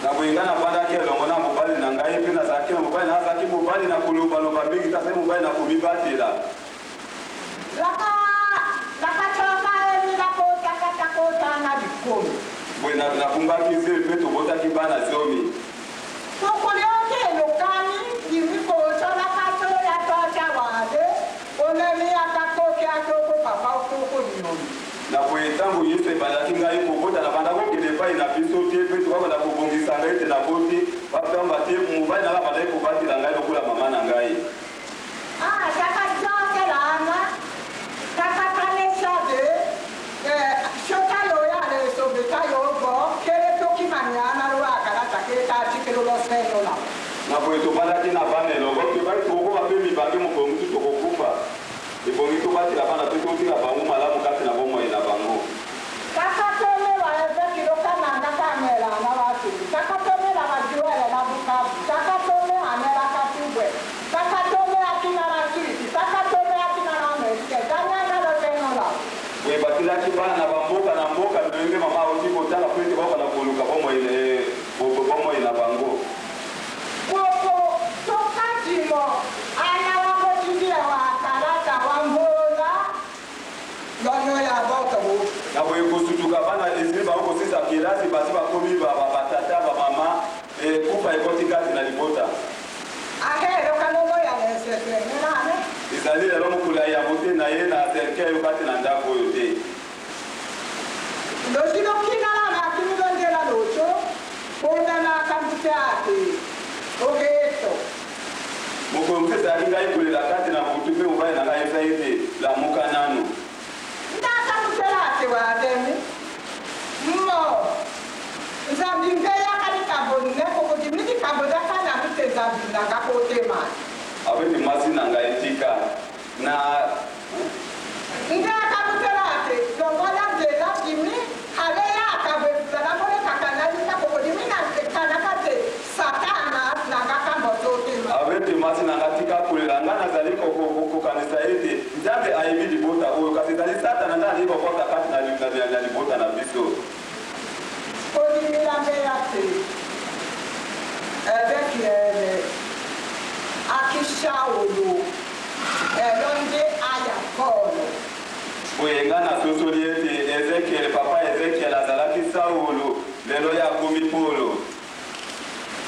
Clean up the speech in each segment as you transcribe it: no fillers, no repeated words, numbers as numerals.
Na kuingana bwana ke longo na mobali na ngai pina zake mobali na zake mobali na kuluba loba mingi tase mobali na kubibatela laka choka ni la kota na dikono bwana na kumbaki zile peto bota kibana zomi soko yote lokani yimiko chola kato ya tocha wade onemi akakoke atoko papa ukoko nyomi na kuetangu Yesu ebandaki ngai kobota na banda kokende epai na biso te mpe tokabanda kobongisa ngai te na boti bapamba te mobali na kabandaki kobatela ngai lokola mama na ngai taka zote lana taka panesha de shota loya le sobeta yogo kere toki maniana ruaka la taketa chikelo lo seno la na boye tobandaki na banelo boke bali tokoba mpe mibange mokongo tu tokokufa ebongi tobatela bana mpe totika bango malamu kati na bomoi na bango takatomela ezekilokananga kamela na watu takatomela majuele na bukavu takatome anela katubwe takatome akina na switi takatome akina na meske tanyanga lotenola boye batilaki bana na bamboka na mboka ndenge mama oti kotala po ete bakola koluka bomoi na bango koko tokatimo ana wakotindia wakalata wambola lono ya bota bo na boye kosutuka bana esili bakokosisa kelasi basi bakomi batata bamama kufa ekoti kati na libota ahero kanono ya lesese nane ezali lelo mokula ya bote na ye na serke oyo kati na ndako oyo te losilokingala na kimilondela locho kondana kambute ate ogeto mokonzi ezalaki ngai kolela kati na butu mpe mobali na ngai eza ete lamuka nano ndakambutela ate wademi mo nzambi mbeyaka likambonine kokuti milikambodakana mite nzambi nanga kotemani abeti mwasi na ngai tika na ndakambutela ate longola nzela kimi hale yakabwezalamone kakanalika kokuti minakanakate satana nanga kambototema abeti mwasi na ngai tika kolela ngai nazali kokanisa ete nzambe ayebi libota oyo kasi ezali satana nde ali kokota kati na libota na biso Odimilameyate Ezekiel Akishaolo Elonde Ayakolo boye ngai nasosoli ete Ezekiel papa Ezekiel azalaki Saulo lelo ya komi Polo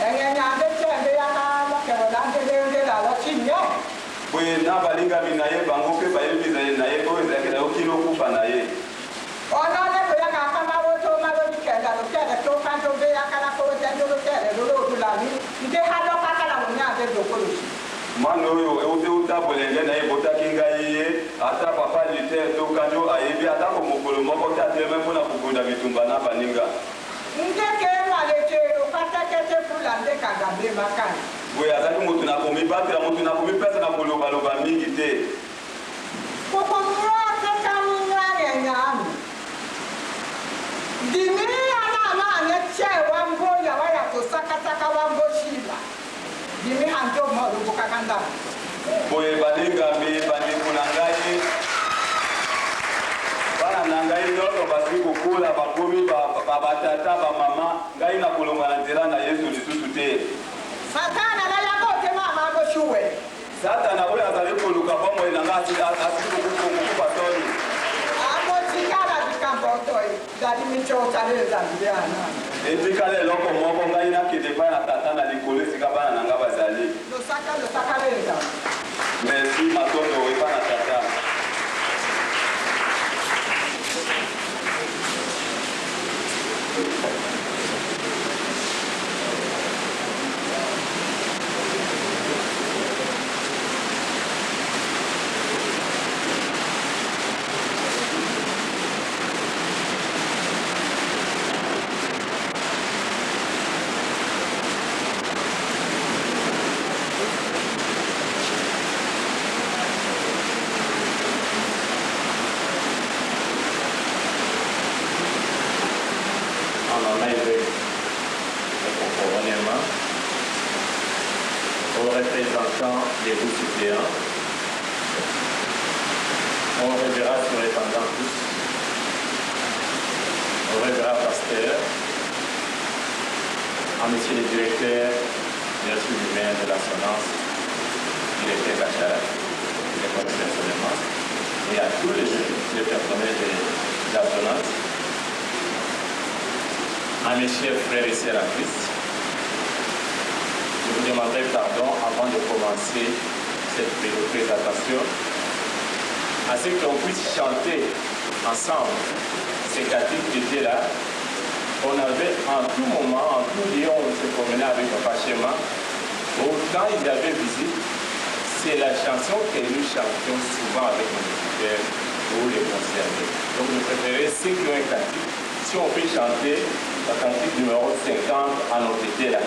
Enyenyambetembe yakalokelolangelelela lotinye boye na balingami na ye bango mpe bayebi na ye oyo ezalaki na yokili okufa na ye onone kuyakakamawoto kenda lokele tokanto be yakala ko tendo lokele lolo tulani nde halo kakala munyaze dokoloshi mwana oyo euti utabolenge na ye botaki ngai ye ata papa lite tokanjo ayebi atako mokolo moko te atelemi mpona kobunda bitumba na baninga ndeke maletelo katakete pula ndeka gambe makani boye azalaki moto na komibatela moto na komipesa na kolobaloba mingi te kokomurate kamunyanyenyami dimia na mane chewa mboya waya tosakataka wamboshiba dimi hanjo marubu kakanda boye balingami bandeko na ngai bana na ngai nyonso basili kokula bakomi batata bamama ngai na kolonga na nzela na Yesu lisusu te satana na yakote mama aboshuwe satana oyo azali koluka bomoi na ngai asili kokufa toni amotikala dikambotoi dali michotaleza mbiana etikala eloko moko ngai nakende epai na tata na likolo esika bana na ngai bazali losakaleza merci matondo epai na tata représentant des groupes suppléants. On reverra sur les pendants tous. à monsieur le directeur des ressources humaines de l'assurance, directeur Kachara, je le connais personnellement, et à tous les personnels de l'assurance, à mes chers frères et sœurs en Christ, je vous demanderai pardon avant de commencer cette présentation, à ce qu'on puisse chanter ensemble ces cantiques qui étaient là. On avait en tout moment, en tout lieu, on se promenait avec Papa Schéma. Autant il y avait visite, c'est la chanson que nous chantions souvent avec nos visiteurs pour les concerner. Donc je préférais ceux qui ont un cantique. Si on peut chanter la cantique numéro 50 à notre été là.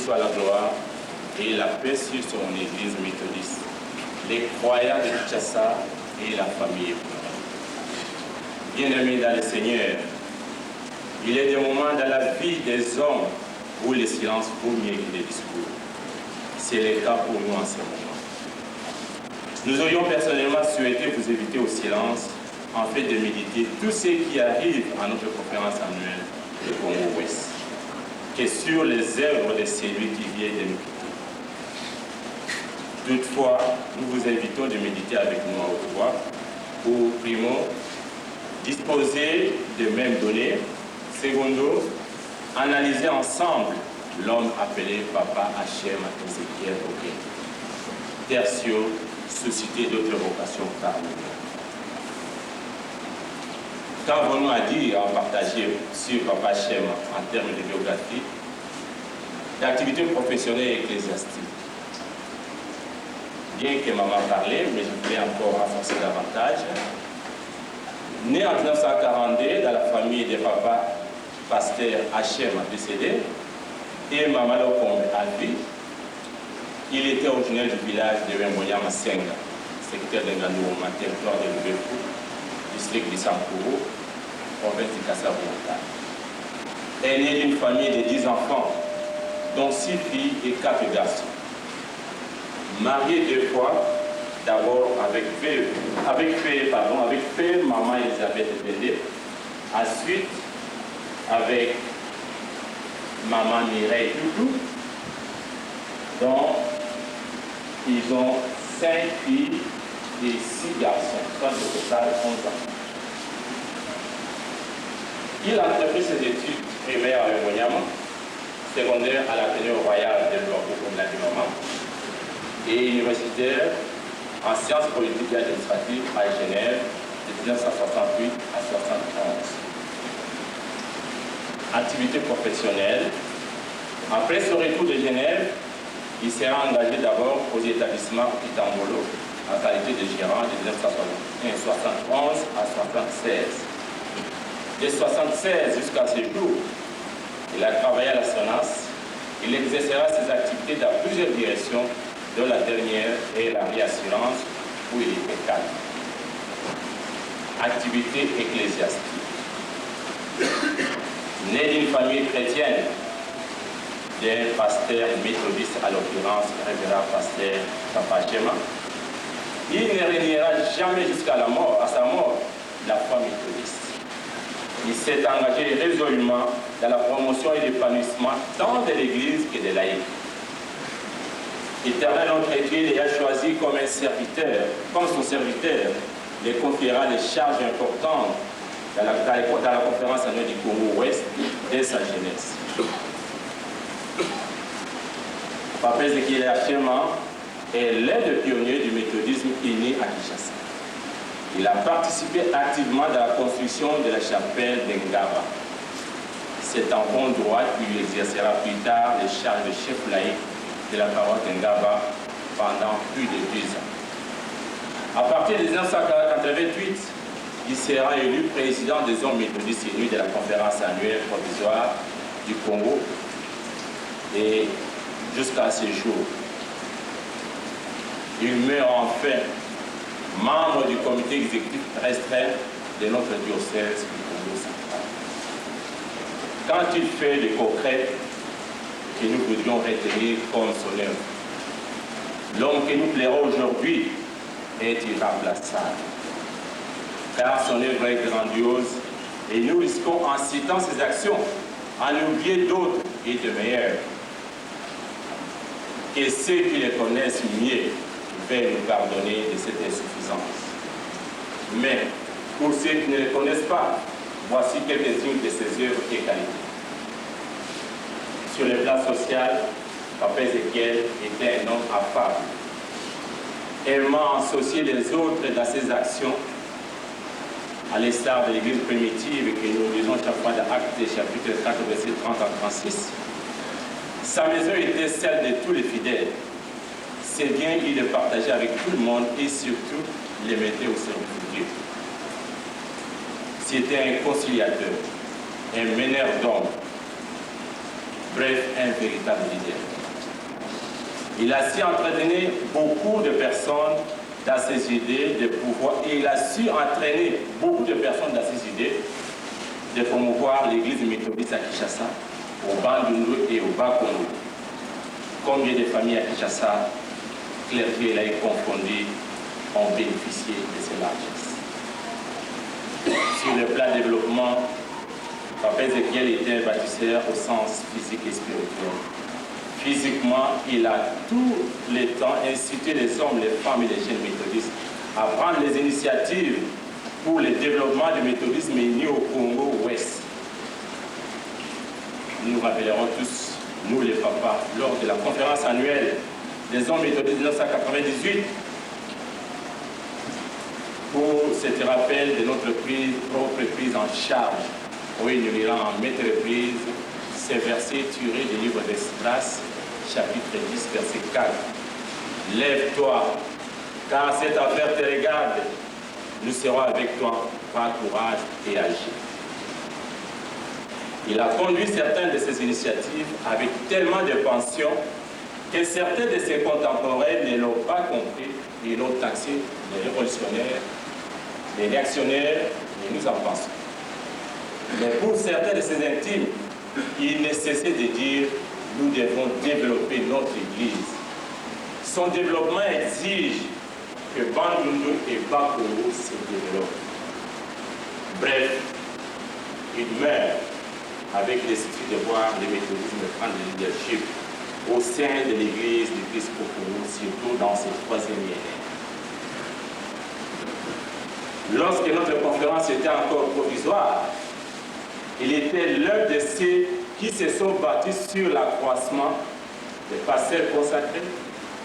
Soit la gloire et la paix sur son église méthodiste, les croyants de Kinshasa et la famille. Bien-aimés dans le Seigneur, il est des moments dans la vie des hommes où le silence vaut mieux que les discours. C'est le cas pour nous en ce moment. Nous aurions personnellement souhaité vous inviter au silence en fait de méditer tout ce qui arrive à notre conférence annuelle de Congo-Ouest, que sur les œuvres de celui qui vient de nous quitter. Toutefois, nous vous invitons de méditer avec nous à haute voix pour, primo, disposer des mêmes données, secondo, analyser ensemble l'homme appelé Papa H.M. Ezekiel Oké. Tertio, susciter d'autres vocations parmi nous. Qu'avons-nous à dire, à partager sur Papa Chema en termes de biographie, d'activité professionnelle et ecclésiastique? Bien que maman parlait, mais je voulais encore renforcer davantage. Né en 1942 dans la famille de papa pasteur Hachem décédé et maman Lokombe à vie, il était originaire du village de Wemboyama Senga, secteur de Nganouma, territoire de Lubefou, district de Sankuru, province de Kassab-Oriental. Elle est d'une famille de 10 enfants, dont 6 filles et 4 garçons. Mariée 2 fois, d'abord avec maman Elisabeth Bendé, ensuite avec maman Mireille Doudou, dont ils ont 5 filles et 6 garçons, soit au total 11 ans. Il a entrepris ses études primaires à Wemboyama, secondaire à l'Athénée Royal de Luango, comme l'a dit maman, et universitaire en sciences politiques et administratives à Genève de 1968 à 1971. Activité professionnelle. Après son retour de Genève, il sera engagé d'abord aux établissements Itambolo en qualité de gérant de 1971 à 1976. De 1976 jusqu'à ce jour, il a travaillé à la SONAS. Il exercera ses activités dans plusieurs directions, dont la dernière est la réassurance où il était cadre. Activité ecclésiastique. Né d'une famille chrétienne, d'un pasteur méthodiste, à l'occurrence révérend pasteur Papa Chema, il ne reniera jamais jusqu'à la mort, à sa mort, la foi méthodiste. Il s'est engagé résolument dans la promotion et l'épanouissement tant de l'Église que de laïcs. Éternel notre Dieu les a choisis comme un serviteur, comme son serviteur, les confiera des charges importantes dans la conférence annuelle du Congo-Ouest dès sa jeunesse. Papa Ezekiel Hachema est l'un des pionniers du méthodisme inné à Kinshasa. Il a participé activement dans la construction de la chapelle d'Engaba. C'est en bon droit qu'il exercera plus tard les charges de chef laïque de la paroisse d'Engaba pendant plus de 2 ans. À partir de 1988, il sera élu président des hommes méthodistes unis de la conférence annuelle provisoire du Congo et jusqu'à ce jour. Il meurt enfin membre du comité exécutif restreint de notre diocèse du Congo central. Quand il fait le concret que nous voudrions retenir comme son œuvre, l'homme que nous plairons aujourd'hui est irremplaçable, car son œuvre est grandiose et nous risquons en citant ses actions à en oublier d'autres et de meilleures. Et ceux qui les connaissent mieux veuillent nous pardonner de cette insuffisance. Mais pour ceux qui ne les connaissent pas, voici quelques-unes de ses œuvres et qualités. Sur le plan social, Papa Ezekiel était un homme affable, aimant associer les autres dans ses actions, à l'instar de l'Église primitive que nous lisons chaque fois dans Actes chapitre 4, verset 30 à 36. Sa maison était celle de tous les fidèles. Ses biens, il les partageait avec tout le monde et surtout les mettait au service de Dieu. C'était un conciliateur, un meneur d'hommes, bref, un véritable leader. Il a su entraîner beaucoup de personnes dans ses idées de pouvoir et il a su entraîner beaucoup de personnes dans ses idées de promouvoir l'église méthodiste à Kinshasa, au Bandundu et au Bas-Congo. Combien de familles à Kinshasa, clergé et laïcs confondus, ont bénéficié de ces largesses. Sur le plan développement, Papa Ezekiel était un bâtisseur au sens physique et spirituel. Physiquement, il a tout le temps incité les hommes, les femmes et les jeunes méthodistes à prendre les initiatives pour le développement du méthodisme uni au Congo-Ouest. Nous rappellerons tous, nous les papas, lors de la conférence annuelle des hommes méthodistes de 1998, pour cet rappel de notre propre prise en charge. Oui, nous lirons en maîtrise ces versets tirés du livre d'Esdras, chapitre 10, verset 4. Lève-toi, car cette affaire te regarde. Nous serons avec toi, prends courage et agis. Il a conduit certaines de ces initiatives avec tellement de passion que certains de ses contemporains ne l'ont pas compris et l'ont taxé de révolutionnaires, de réactionnaires, et nous en pensons. Mais pour certains de ses intimes, il ne cessait de dire « nous devons développer notre Église ». Son développement exige que Bandundu et Bakoro se développent. Bref, il meurt avec les suffit de voir le méthodisme prendre le leadership au sein de l'Église du Christ Kokoro, surtout dans ce troisième millénaire. Lorsque notre conférence était encore provisoire, il était l'un de ceux qui se sont bâtis sur l'accroissement des pasteurs consacrés,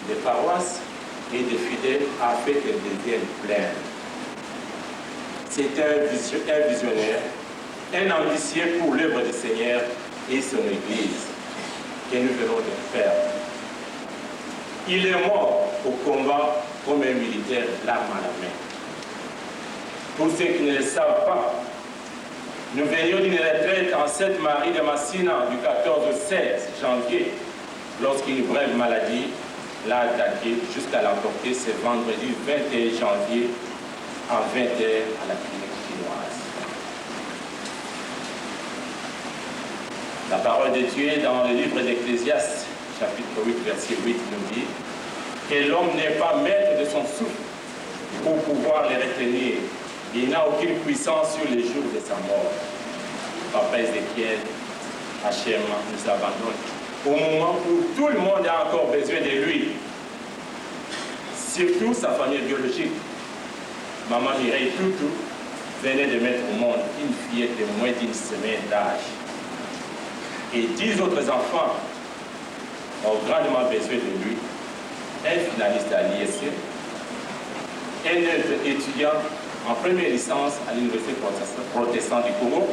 des paroisses et des fidèles afin qu'elles deviennent pleines. C'était un visionnaire, un ambitieux pour l'œuvre du Seigneur et son Église que nous venons de faire. Il est mort au combat comme un militaire, l'arme à la main. Pour ceux qui ne le savent pas, nous venions d'une retraite en Sainte-Marie de Massina du 14 au 16 janvier, lorsqu'une brève maladie l'a attaqué jusqu'à l'emporter ce vendredi 21 janvier à 20h à la clinique chinoise. La parole de Dieu dans le livre d'Ecclésiaste, chapitre 8, verset 8, nous dit que l'homme n'est pas maître de son souffle pour pouvoir le retenir. Il n'a aucune puissance sur les jours de sa mort. Papa Ézéchiel, Hachem nous abandonne au moment où tout le monde a encore besoin de lui. Surtout sa famille biologique. Maman Mireille Toutou venait de mettre au monde une fillette de moins d'une semaine d'âge. Et 10 autres enfants ont grandement besoin de lui. Un finaliste à l'ISC, un étudiant en première licence à l'Université protestante du Congo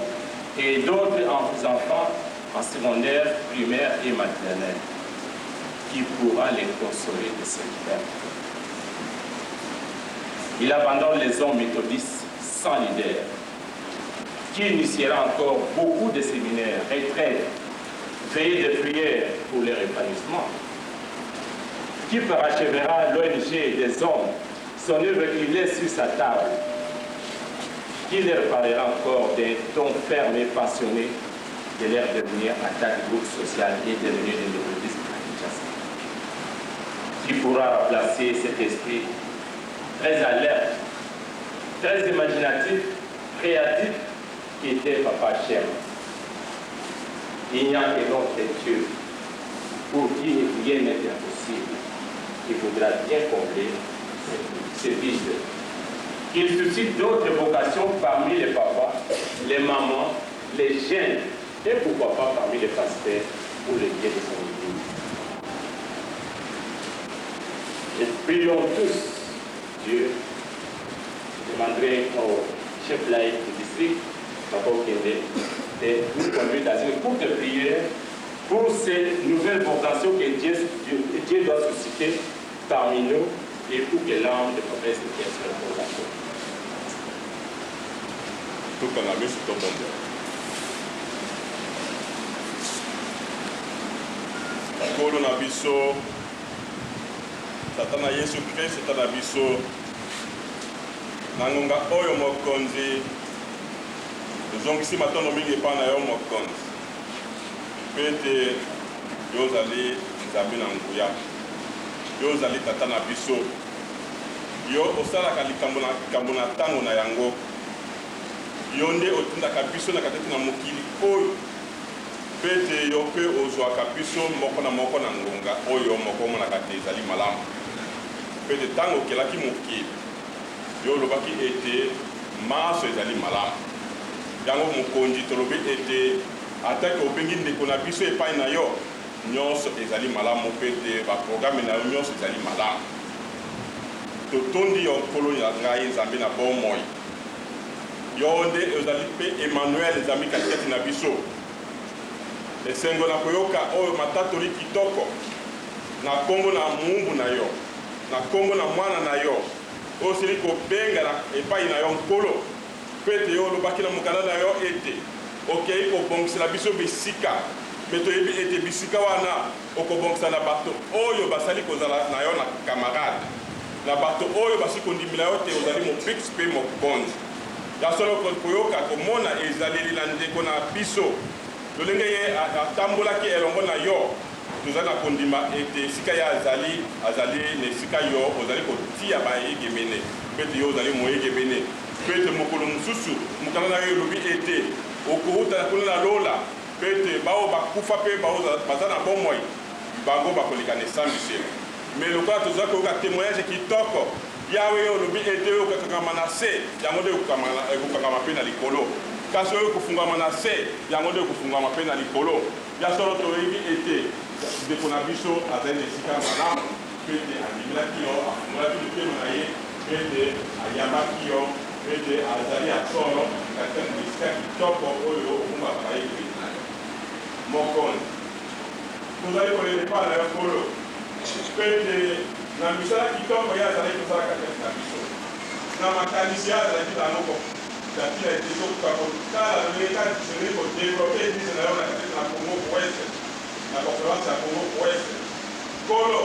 et d'autres enfants en secondaire, primaire et maternelle qui pourra les consoler de cette perte. Il abandonne les hommes méthodistes sans leader, qui initiera encore beaucoup de séminaires, retraites, veillées de prière pour leur épanouissement, qui parachèvera l'ONG des hommes, son œuvre qu'il laisse sur sa table, qui leur parlera encore d'un ton ferme et passionné de leur devenir attaque groupe social et devenir de méthodisme à Kinshasa, qui pourra remplacer cet esprit très alerte, très imaginatif, créatif, qui était Papa Hachem. Il n'y a que notre Dieu, pour qui rien n'est impossible. Il faudra bien combler ce vide. Il suscite d'autres vocations parmi les papas, les mamans, les jeunes, et pourquoi pas parmi les pasteurs pour le bien de son église. Et prions tous Dieu. Je demanderai au chef laïc du district, Papa Okende, de nous conduire dans une courte prière pour ces nouvelles vocations que Dieu doit susciter parmi nous et pour que l'âme de Papa Ézéchiel soit pour la foi. Tout comme la mise sur ton bon. Kolo na biso Tata na Yesu Christ tata na biso na ngonga oyo mokonzi tozongisi matondo mingi epai na yo mokonzi mpe ete yo ozali nzambe na nguya yo ozali tata na biso yo osalaka likambo na ntango na yango yo nde otindaka biso na katete na mokili oyo mpe ete yo mpe ozwaka biso moko na ngonga oyo moko omonaka te ezali malamu mpe ete ntango okelaki mokili yo olobaki ete maso ezali malamu yango mokonzi tolobi ete atake obengi ndeko na biso epai na yo nyonso ezali malamu mpe ete baprograme na yo nyonso ezali malamu totondi yo nkolo ya ngai nzambe na bomoi yo nde ozali mpe Emmanuel nzambe katikati na biso esengo na koyoka oyo matatoli kitoko na kombo na mumbu na yo na kombo na mwana na yo oyo osili kobengana epai na yo nkolo mpe ete yo olobaki na mokanda na yo ete okei kobongisela biso bisika mpe toyebi ete bisika wana okobongisa na bato oyo basali kozala na yo na camarade na bato oyo basi kondimela yo te ozali mobikisi mpe mokonzi ya solo koyoka komona ezaleli na ndeko na biso lolenge ye atambolaki elongo na yo tozali na kondima ete esika ye azali na esika yo ozali kotia bayegemene mpe ete yo ozali moyegemene mpe ete mokolo mosusu mokanda na yo elobi ete okouta kuna na lola mpe ete bao bakufa mpe baza na bomoi bango bakoleka na esambiselo mais lokola tozali koyoka témoignage kitoko yawe oyo olobi ete oyo okokangama na se yango nde ekokangama mpe na likolo kasi oyo ekofungama na se yango nde ekofungama mpe na likolo ya solo toyebi ete ndeko na biso azali na esika malamu mpe ete andimelaki yo afungolaki mitema na ye mpe ete ayambaki yo mpe ete azali ya solo katikati na esika kitoko oyo okumbaka ye na yo mokonzi tozali kolela epai na yo nkolo mpe ete na misala kitoko ye azalaki kosala katikati na biso na makanisi ye azalaki nango tatina ete tokoka kotala loleka tisengeli kodevelope eglise na yo na katikati na Congo Ouest na conférence ya Congo Ouest kolo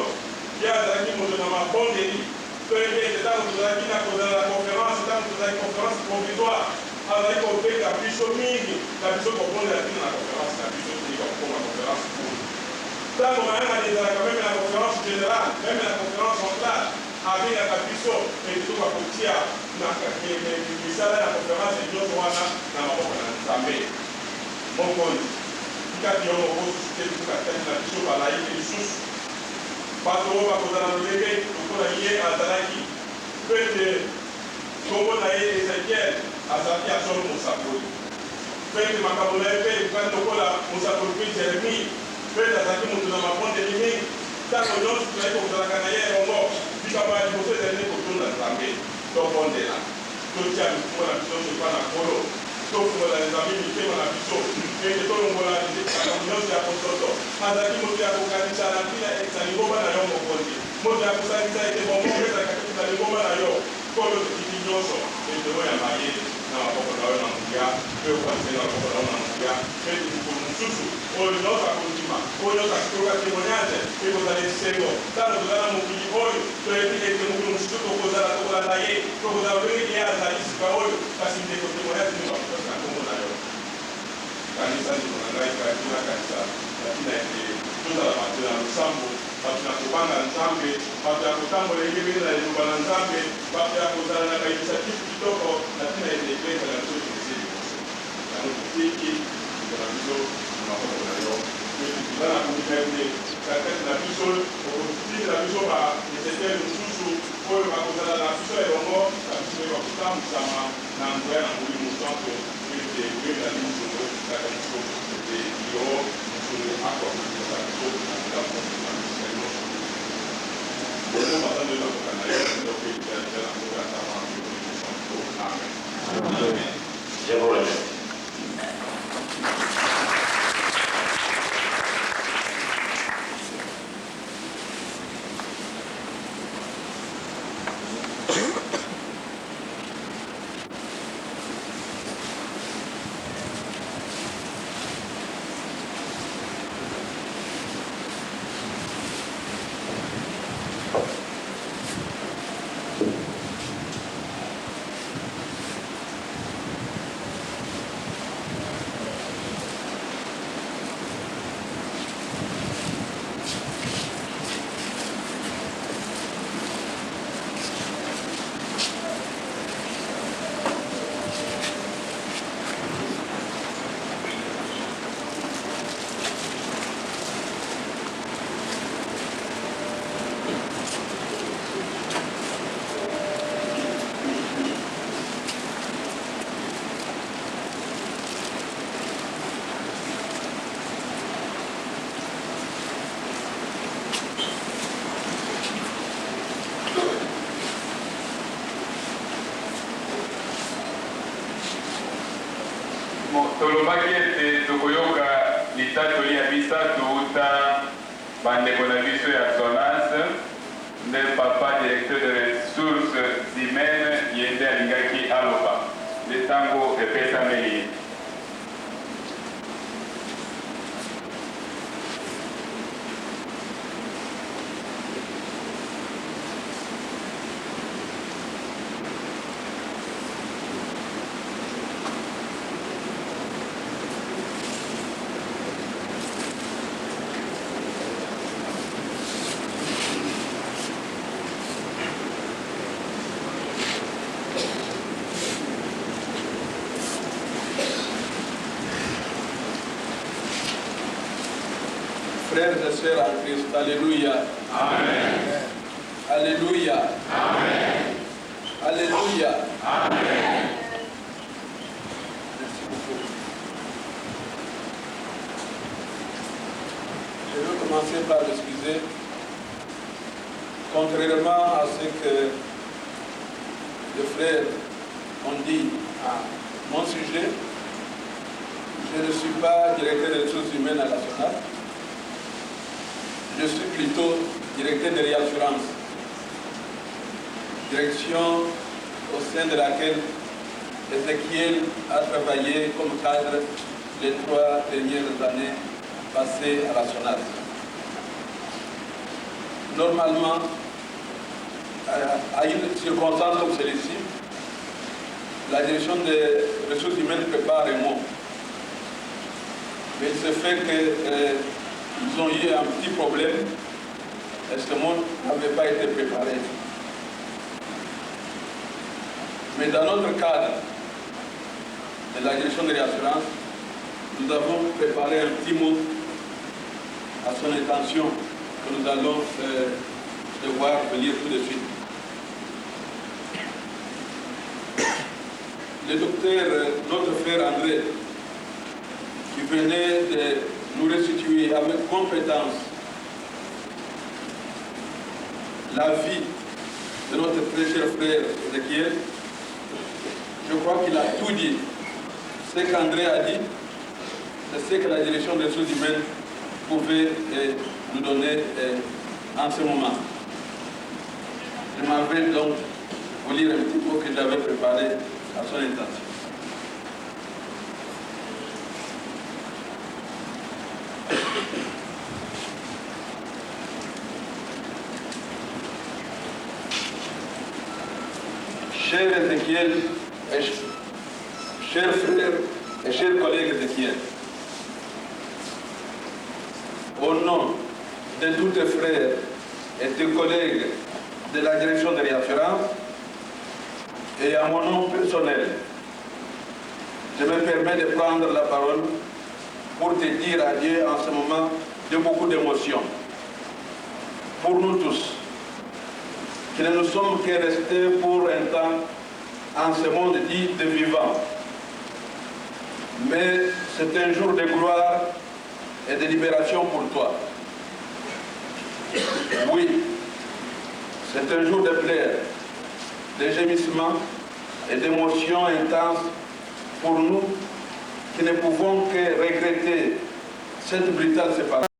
ye azalaki moto na mabondeli toyebi ete ntango tozalaki na kozala na conférence ntango tozalaki conférence provisoire azalaki kobeta biso mingi na biso kobondela tina na conférence na biso tika kokoma conférence cour ntango mayanga ezalaka meme na conférence générale meme na conférence centrale abengaka biso ete toka kotia na misala ya conférence nyonso wana na maboko na nzambe mokonzi tikati yo mokosusu te biso katikati na biso balayiki lisusu bato oyo bakozala lolenge lokola ye azalaki mpe ete kombo na ye Ezekiel azalaki ya solo mosakoli mpe ete makambo na ye mpe ekokani lokola mosakoli mpe Jeremi mpe ete azalaki moto na mabondeli mingi ntango nyonso tozali kozalaka na ye elongo likambo ya liboso ezali kotonda nzambe tobondela totia mifungo na biso nyonso epa na nkolo tofungola nzambe mitema na biso ete tolongola makambo nyonso ya kosoto azalaki moto ya kokanisa na ntina ekisa lingomba na yo mokonzi moto ya kosalisa ete bomoko ezalaka kekisa lingomba na yo kolo tokiti nyonso ete oyamba ye na maboko na yo na nguya mpe okanise na maboko na yo na nguya mpe ete mokolo mosusu oyo nyonso akondima oyo nyonso akitoka témoignage ekozala esengo ntango tozala mokili oyo toyebi ete mokolo mosusu tokolanda ye tokozala ndenge ye azali sika oyo kasi ndeko témoignage nini bakotosi na nkombo na yo kanisa ndeko na ngai kakina kanisa lakina ete tozala bato ya losambo bato ya kobanga nzambe bato ya kotambola egebeli na liloba na nzambe bato ya kozala na bainitiative kitoko lakina ete eklesa na biso ekese liboso yango totiki na biso na maboko na yo eza na kondima ete katikati na biso okotiki na biso baezekiel mosusu oyo bakozala na biso elongo na biso oyo bakotambwisama na ngoya na molimo santo ete oyebela biso kaka biso ete yo mosungu akokosa biso na biso Amen. Je vous remercie. tolobaki ete tokoyoka litatoli ya misato uta bandeko na biso ya sonance nde papa directeur de ressources humaines ye nde alingaki aloba nde ntango epesameli. Frères et sœurs en Christ, alléluia. Amen. Alléluia. Amen. Alléluia. Amen. Merci beaucoup. Je veux commencer par l'excuser. Contrairement à ce que les frères ont dit à mon sujet, je ne suis pas directeur des ressources humaines à la SONAS. Je suis plutôt directeur de réassurance, direction au sein de laquelle Ezekiel a travaillé comme cadre les 3 dernières années passées à la SONAS. Normalement, à une circonstance comme celle-ci, la direction des ressources humaines prépare un mot. Mais il se fait que ils ont eu un petit problème et ce monde n'avait pas été préparé. Mais dans notre cadre de la direction de réassurance, nous avons préparé un petit mot à son intention que nous allons devoir lire tout de suite. Le docteur, notre frère André, qui venait de nous restituer avec compétence la vie de notre très cher frère Ezekiel, je crois qu'il a tout dit. Ce qu'André a dit, c'est ce que la direction des ressources humaines pouvait nous donner en ce moment. Je m'en vais donc vous lire un petit mot que j'avais préparé à son intention. Cher Ezekiel, cher frère et cher collègue Ezekiel, au nom de tous tes frères et tes collègues de la direction de réassurance et à mon nom personnel, je me permets de prendre la parole pour te dire adieu en ce moment de beaucoup d'émotions. Pour nous tous, qui ne nous sommes que restés pour un temps en ce monde dit de vivants. Mais c'est un jour de gloire et de libération pour toi. Oui, c'est un jour de pleurs, de gémissements et d'émotions intenses pour nous qui ne pouvons que regretter cette brutale séparation.